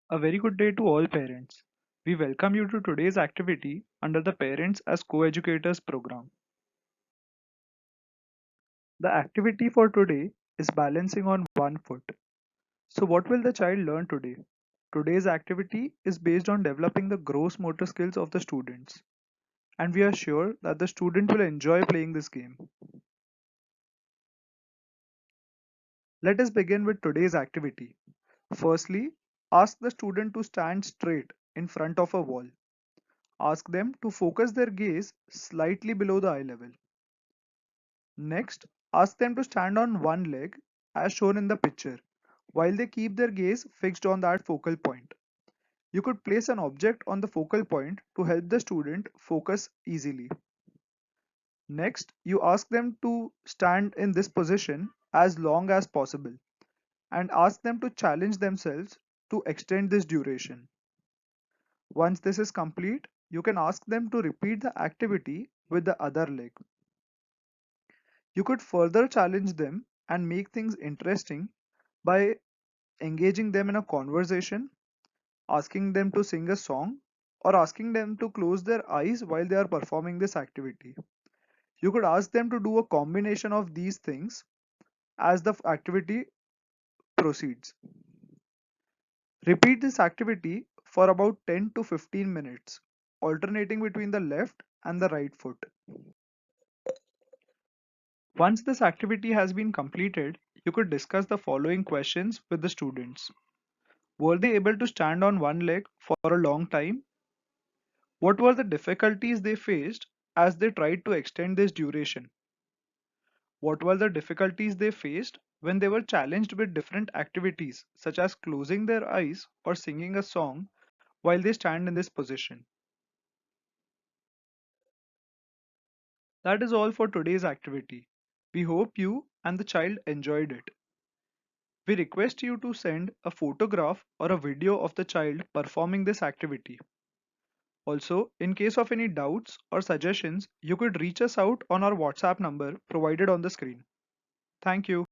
A very good day to all parents. We welcome you to today's activity under the Parents as Co-Educators program. The activity for today is balancing on one foot. So what will the child learn today? Today's activity is based on developing the gross motor skills of the students, and we are sure that the student will enjoy playing this game. Let us begin with today's activity. Firstly, ask the student to stand straight in front of a wall. Ask them to focus their gaze slightly below the eye level. Next, ask them to stand on one leg as shown in the picture while they keep their gaze fixed on that focal point. You could place an object on the focal point to help the student focus easily. Next, you ask them to stand in this position as long as possible and ask them to challenge themselves to extend this duration. Once this is complete, you can ask them to repeat the activity with the other leg. You could further challenge them and make things interesting by engaging them in a conversation, asking them to sing a song, or asking them to close their eyes while they are performing this activity. You could ask them to do a combination of these things as the activity proceeds. Repeat this activity for about 10 to 15 minutes, alternating between the left and the right foot. Once this activity has been completed, you could discuss the following questions with the students. Were they able to stand on one leg for a long time? What were the difficulties they faced as they tried to extend this duration? What were the difficulties they faced when they were challenged with different activities, such as closing their eyes or singing a song while they stand in this position? That is all for today's activity. We hope you and the child enjoyed it. We request you to send a photograph or a video of the child performing this activity. Also, in case of any doubts or suggestions, you could reach us out on our WhatsApp number provided on the screen. Thank you.